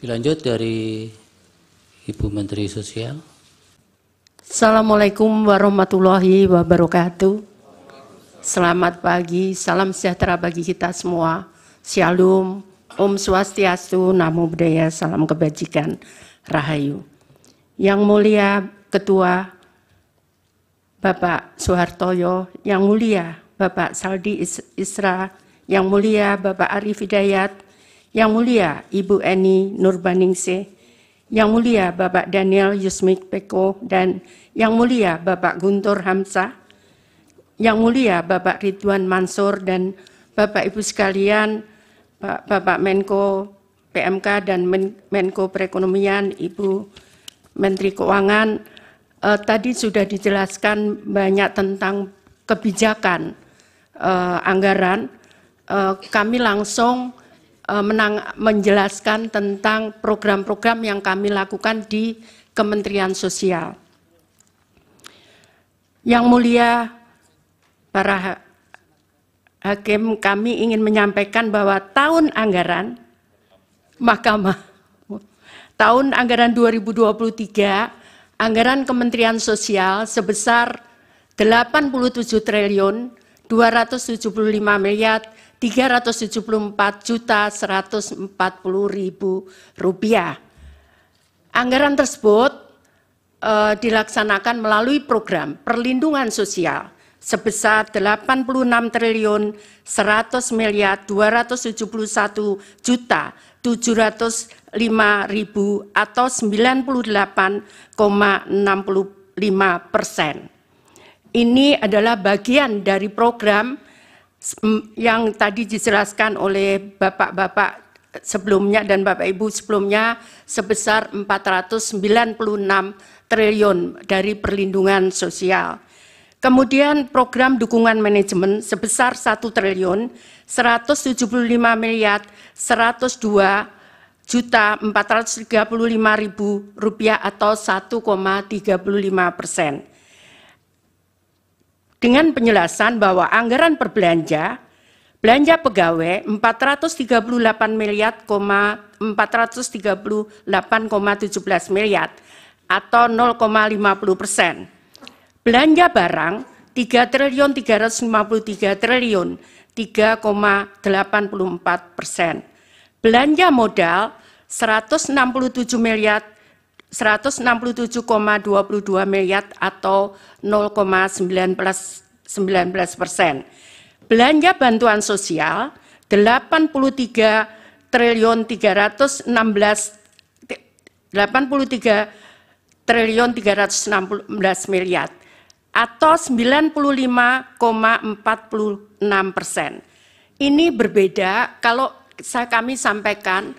Dilanjut dari Ibu Menteri Sosial. Assalamualaikum warahmatullahi wabarakatuh. Selamat pagi, salam sejahtera bagi kita semua. Shalom, Om Swastiastu, Namo Buddhaya, salam kebajikan, Rahayu. Yang mulia Ketua Bapak Soehartoyo, yang mulia Bapak Saldi Isra, yang mulia Bapak Arif Hidayat, yang mulia Ibu Eni Nurbaningsih, yang mulia Bapak Daniel Yusmik Peko, dan yang mulia Bapak Guntur Hamzah, yang mulia Bapak Ridwan Mansur, dan Bapak Ibu sekalian, Bapak Menko PMK dan Menko Perekonomian, Ibu Menteri Keuangan, tadi sudah dijelaskan banyak tentang kebijakan anggaran. Kami langsung menjelaskan tentang program-program yang kami lakukan di Kementerian Sosial. Yang mulia para hakim, kami ingin menyampaikan bahwa tahun anggaran Mahkamah tahun anggaran 2023 anggaran Kementerian Sosial sebesar 87 triliun 275 miliar 374.140.000 rupiah. Anggaran tersebut dilaksanakan melalui program perlindungan sosial sebesar 86 triliun 100 miliar 271.705.000 atau 98,65%. Ini adalah bagian dari program yang tadi dijelaskan oleh Bapak-Bapak sebelumnya dan Bapak Ibu sebelumnya sebesar 496 triliun dari perlindungan sosial. Kemudian program dukungan manajemen sebesar 1 triliun 175 miliar 102.435.000 rupiah atau 1,35%. Dengan penjelasan bahwa anggaran berbelanja, belanja pegawai 438 miliar 438,17 miliar atau 0,50%. Belanja barang 3 triliun 353 triliun 3,84%. Belanja modal 167 miliar 167,22 miliar atau 0,19%. Belanja bantuan sosial 83 triliun 316 miliar atau 95,46%. Ini berbeda kalau kami sampaikan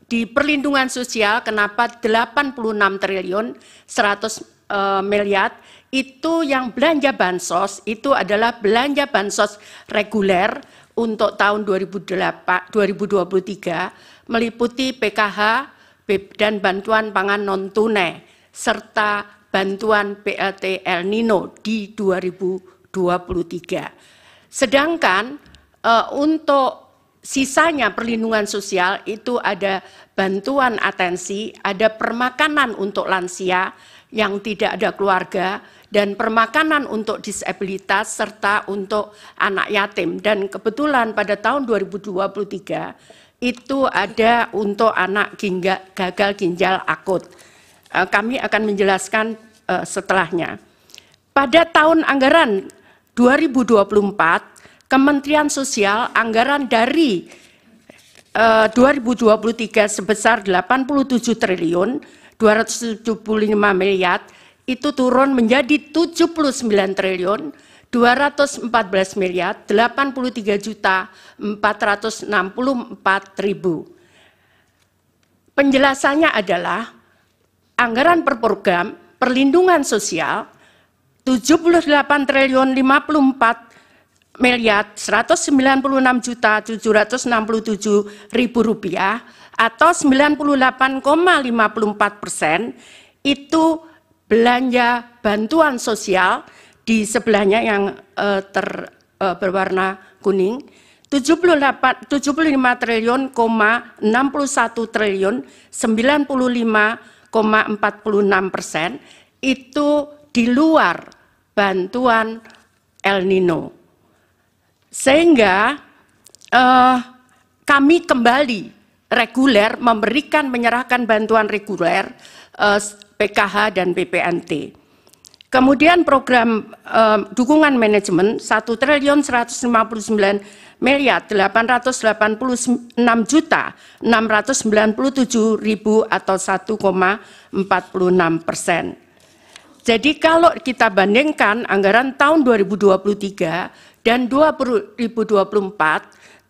di perlindungan sosial kenapa 86 triliun 100 miliar itu yang belanja bansos itu adalah belanja bansos reguler untuk tahun 2023 meliputi PKH dan bantuan pangan non tunai serta bantuan BLT El Nino di 2023. Sedangkan untuk sisanya perlindungan sosial itu ada bantuan atensi, ada permakanan untuk lansia yang tidak ada keluarga, dan permakanan untuk disabilitas serta untuk anak yatim. Dan kebetulan pada tahun 2023 itu ada untuk anak gagal ginjal akut. Kami akan menjelaskan setelahnya. Pada tahun anggaran 2024, Kementerian Sosial anggaran dari 2023 sebesar 87 triliun 275 miliar itu turun menjadi 79 triliun 214 miliar 83.464.000. Penjelasannya adalah anggaran per program perlindungan sosial 78 triliun 54 miliar 196.767.000 rupiah atau 98,54% itu belanja bantuan sosial di sebelahnya yang berwarna kuning 75 triliun, 61 triliun, 95,46% itu di luar bantuan El Nino. Sehingga kami kembali reguler menyerahkan bantuan reguler PKH dan BPNT. Kemudian program dukungan manajemen 1.159.886.697.000 atau 1,46%. Jadi kalau kita bandingkan anggaran tahun 2023 dan 2024,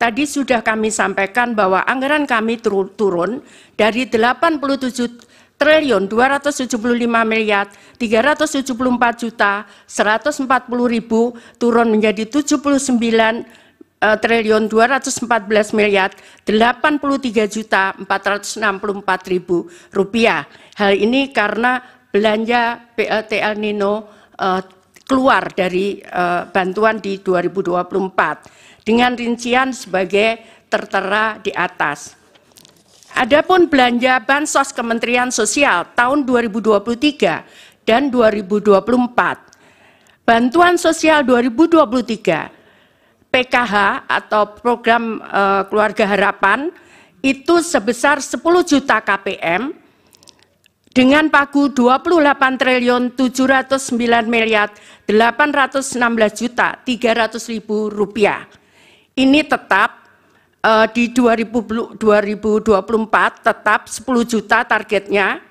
tadi sudah kami sampaikan bahwa anggaran kami turun dari 87.374.140.000 turun menjadi 79.214.083.464.000 rupiah. Hal ini karena belanja BLT El Nino keluar dari bantuan di 2024 dengan rincian sebagai tertera di atas. Adapun belanja Bansos Kementerian Sosial tahun 2023 dan 2024. Bantuan sosial 2023 PKH atau program Keluarga Harapan itu sebesar 10 juta KPM dengan pagu 28.709.816.300.000 rupiah. Ini tetap di 2024 tetap 10 juta targetnya,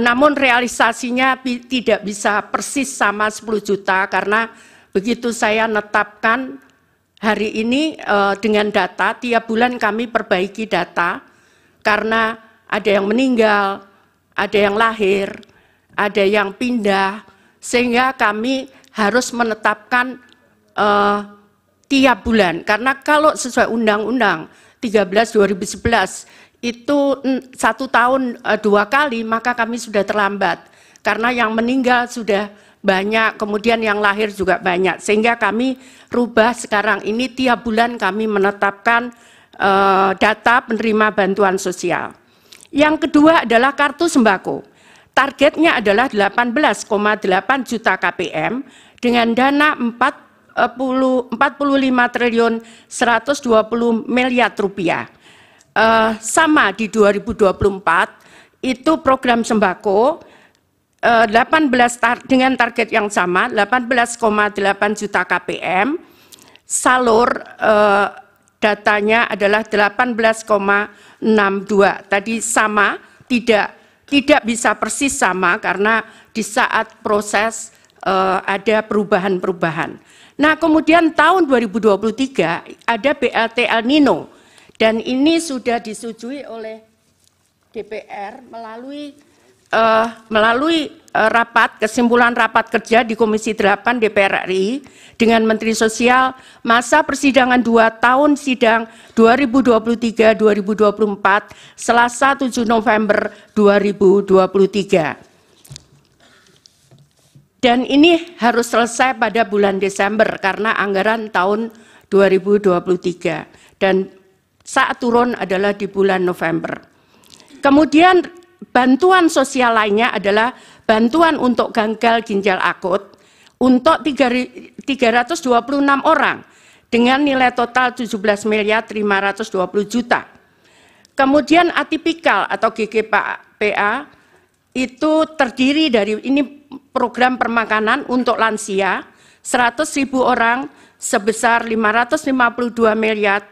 namun realisasinya tidak bisa persis sama 10 juta karena begitu saya netapkan hari ini dengan data, tiap bulan kami perbaiki data karena ada yang meninggal, ada yang lahir, ada yang pindah, sehingga kami harus menetapkan tiap bulan, karena kalau sesuai Undang-Undang 13/2011 itu 1 tahun 2 kali, maka kami sudah terlambat, karena yang meninggal sudah banyak, kemudian yang lahir juga banyak, sehingga kami rubah sekarang ini tiap bulan kami menetapkan data penerima bantuan sosial. Yang kedua adalah kartu sembako. Targetnya adalah 18,8 juta KPM dengan dana 45 triliun 120 miliar rupiah. Sama di 2024 itu program sembako 18 dengan target yang sama 18,8 juta KPM. Salur datanya adalah 18,62. Tadi sama, tidak bisa persis sama karena di saat proses ada perubahan-perubahan. Nah, kemudian tahun 2023 ada BLT El Nino dan ini sudah disetujui oleh DPR melalui kesimpulan rapat kerja di Komisi 8 DPR RI dengan Menteri Sosial masa persidangan 2 tahun sidang 2023-2024 Selasa 7 November 2023. Dan ini harus selesai pada bulan Desember karena anggaran tahun 2023 dan saat turun adalah di bulan November. Kemudian bantuan sosial lainnya adalah bantuan untuk gagal ginjal akut untuk 326 orang dengan nilai total 17.520.000.000. Kemudian atipikal atau GGPA itu terdiri dari ini program permakanan untuk lansia 100.000 orang sebesar 552 miliar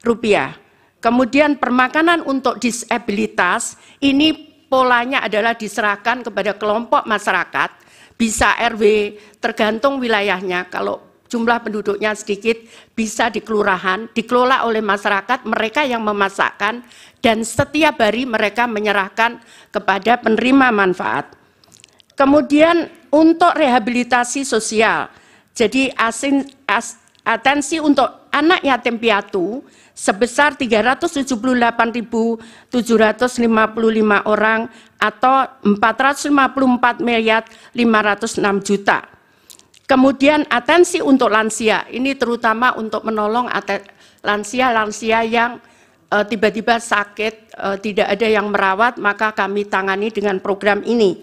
rupiah. Kemudian permakanan untuk disabilitas ini polanya adalah diserahkan kepada kelompok masyarakat, bisa RW tergantung wilayahnya. Kalau jumlah penduduknya sedikit bisa di kelurahan, dikelola oleh masyarakat, mereka yang memasakkan dan setiap hari mereka menyerahkan kepada penerima manfaat. Kemudian untuk rehabilitasi sosial, jadi atensi untuk anak yatim piatu sebesar 378.755 orang atau 454.506.000.000. Kemudian atensi untuk lansia, ini terutama untuk menolong lansia-lansia yang tiba-tiba sakit, tidak ada yang merawat, maka kami tangani dengan program ini.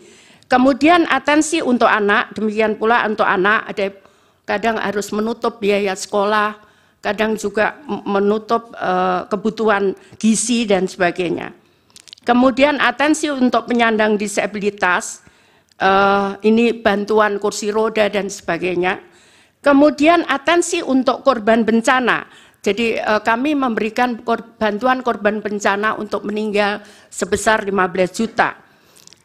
Kemudian atensi untuk anak, demikian pula untuk anak, ada kadang harus menutup biaya sekolah, kadang juga menutup kebutuhan gizi dan sebagainya. Kemudian atensi untuk penyandang disabilitas, ini bantuan kursi roda dan sebagainya. Kemudian atensi untuk korban bencana, jadi kami memberikan bantuan korban bencana untuk meninggal sebesar 15 juta.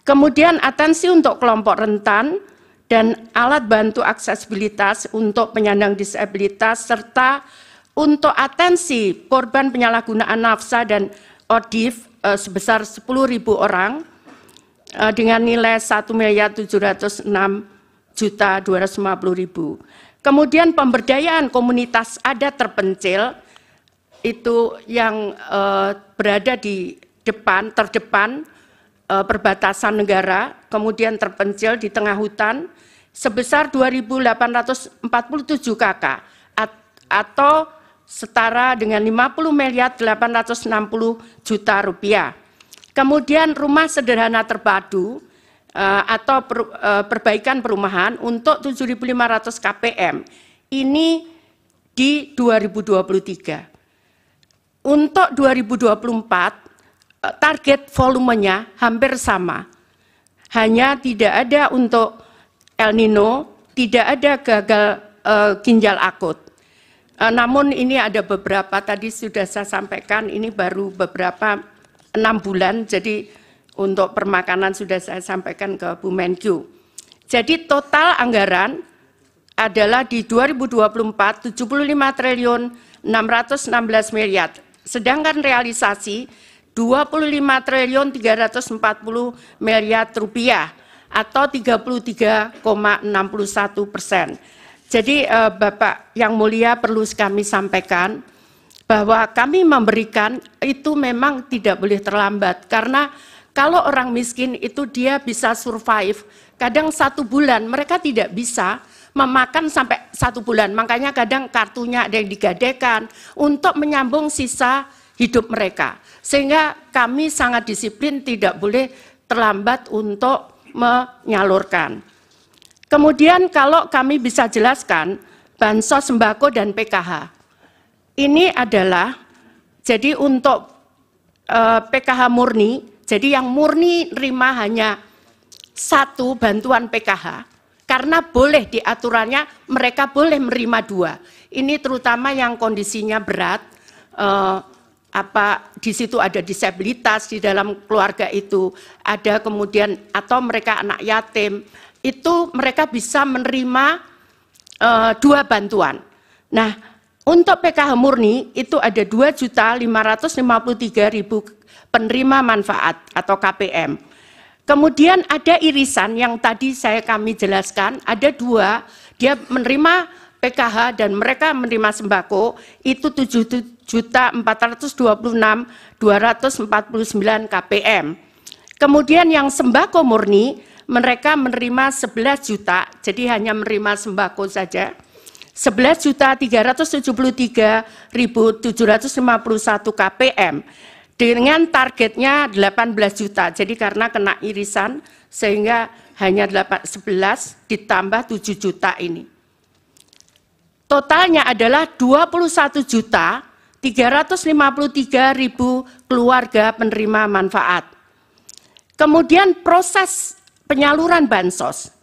Kemudian atensi untuk kelompok rentan dan alat bantu aksesibilitas untuk penyandang disabilitas, serta untuk atensi korban penyalahgunaan nafsa dan ODIF sebesar 10.000 orang dengan nilai 1.706.250.000. Kemudian pemberdayaan komunitas adat terpencil itu yang berada di terdepan perbatasan negara, kemudian terpencil di tengah hutan sebesar 2.847 KK atau setara dengan 50.860 juta rupiah. Kemudian rumah sederhana terpadu atau perbaikan perumahan untuk 7.500 KPM ini di 2023. Untuk 2024 target volumenya hampir sama, hanya tidak ada untuk El Nino, tidak ada gagal ginjal akut. Namun ini ada beberapa, tadi sudah saya sampaikan, ini baru beberapa 6 bulan, jadi untuk permakanan sudah saya sampaikan ke Bu Menkyu. Jadi total anggaran adalah di 2024 75 triliun 616 miliar, sedangkan realisasi 25 triliun 340 miliar rupiah atau 33,61%. Jadi Bapak yang mulia, perlu kami sampaikan bahwa kami memberikan itu memang tidak boleh terlambat, karena kalau orang miskin itu dia bisa survive, kadang 1 bulan mereka tidak bisa memakan sampai 1 bulan, makanya kadang kartunya ada yang digadekan untuk menyambung sisa hidup mereka. Sehingga kami sangat disiplin, tidak boleh terlambat untuk menyalurkan. Kemudian kalau kami bisa jelaskan, bansos sembako dan PKH. Ini adalah, jadi untuk PKH murni, jadi yang murni nerima hanya 1 bantuan PKH, karena boleh diaturannya mereka boleh menerima 2. Ini terutama yang kondisinya berat, di situ ada disabilitas di dalam keluarga itu, ada kemudian atau mereka anak yatim, itu mereka bisa menerima 2 bantuan. Nah, untuk PKH murni itu ada 2.553.000 penerima manfaat atau KPM. Kemudian ada irisan yang tadi kami jelaskan, ada 2, dia menerima PKH dan mereka menerima sembako itu 7.426.249 KPM. Kemudian yang sembako murni mereka menerima 11 juta, jadi hanya menerima sembako saja. 11.373.751 KPM dengan targetnya 18 juta. Jadi karena kena irisan sehingga hanya 11 ditambah 7 juta ini. Totalnya adalah 21.353.000 keluarga penerima manfaat. Kemudian proses penyaluran bansos,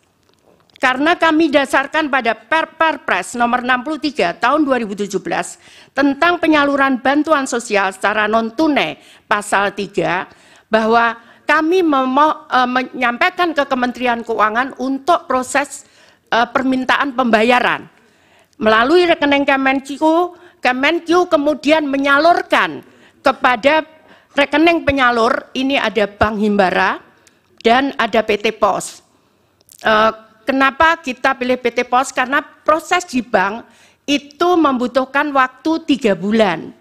karena kami dasarkan pada Perpres nomor 63 tahun 2017 tentang penyaluran bantuan sosial secara non-tunai pasal 3, bahwa kami menyampaikan ke Kementerian Keuangan untuk proses permintaan pembayaran. Melalui rekening Kemenkyu kemudian menyalurkan kepada rekening penyalur, ini ada Bank Himbara dan ada PT Pos. Kenapa kita pilih PT Pos? Karena proses di bank itu membutuhkan waktu 3 bulan.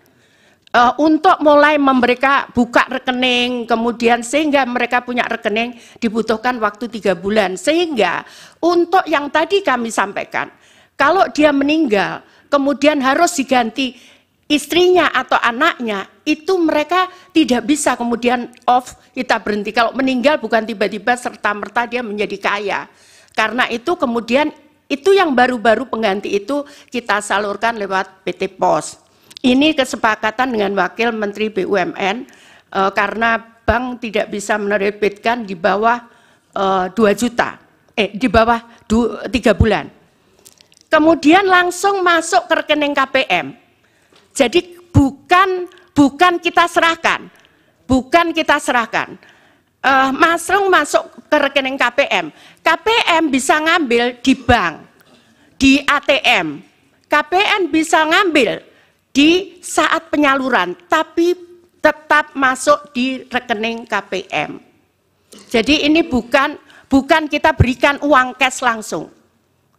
untuk mulai mereka buka rekening, kemudian sehingga mereka punya rekening dibutuhkan waktu 3 bulan. Sehingga untuk yang tadi kami sampaikan, kalau dia meninggal, kemudian harus diganti istrinya atau anaknya, itu mereka tidak bisa kemudian off, kita berhenti. Kalau meninggal bukan tiba-tiba serta-merta dia menjadi kaya. Karena itu kemudian itu yang baru-baru pengganti itu kita salurkan lewat PT POS. Ini kesepakatan dengan Wakil Menteri BUMN karena bank tidak bisa menerbitkan di bawah 2 juta, di bawah 3 bulan. Kemudian langsung masuk ke rekening KPM. Jadi bukan kita serahkan, masuk ke rekening KPM. KPM bisa ngambil di bank, di ATM. KPM bisa ngambil di saat penyaluran, tapi tetap masuk di rekening KPM. Jadi ini bukan kita berikan uang cash langsung.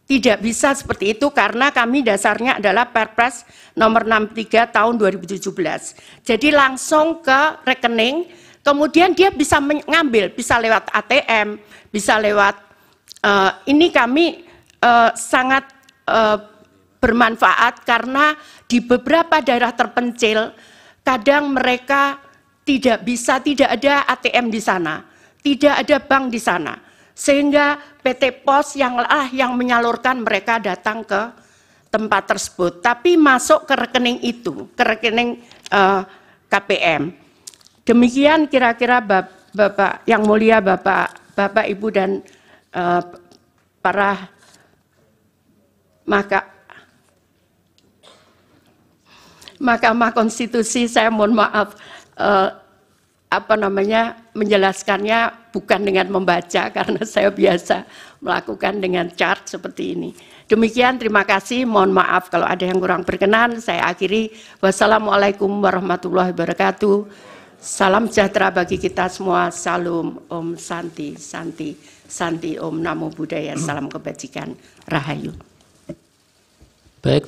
Tidak bisa seperti itu karena kami dasarnya adalah Perpres nomor 63 tahun 2017. Jadi langsung ke rekening, kemudian dia bisa mengambil, bisa lewat ATM, bisa lewat, ini kami sangat bermanfaat karena di beberapa daerah terpencil kadang mereka tidak ada ATM di sana, tidak ada bank di sana, sehingga PT POS yang menyalurkan mereka datang ke tempat tersebut, tapi masuk ke rekening itu, ke rekening KPM. Demikian kira-kira Bapak yang mulia, Bapak Ibu dan para Mahkamah Konstitusi, saya mohon maaf menjelaskannya bukan dengan membaca karena saya biasa melakukan dengan chart seperti ini. Demikian, terima kasih, mohon maaf kalau ada yang kurang berkenan. Saya akhiri, wassalamualaikum warahmatullahi wabarakatuh. Salam sejahtera bagi kita semua. Salam, Om Santi, Santi, Santi, Om Namo Buddhaya, salam kebajikan, Rahayu. Baik.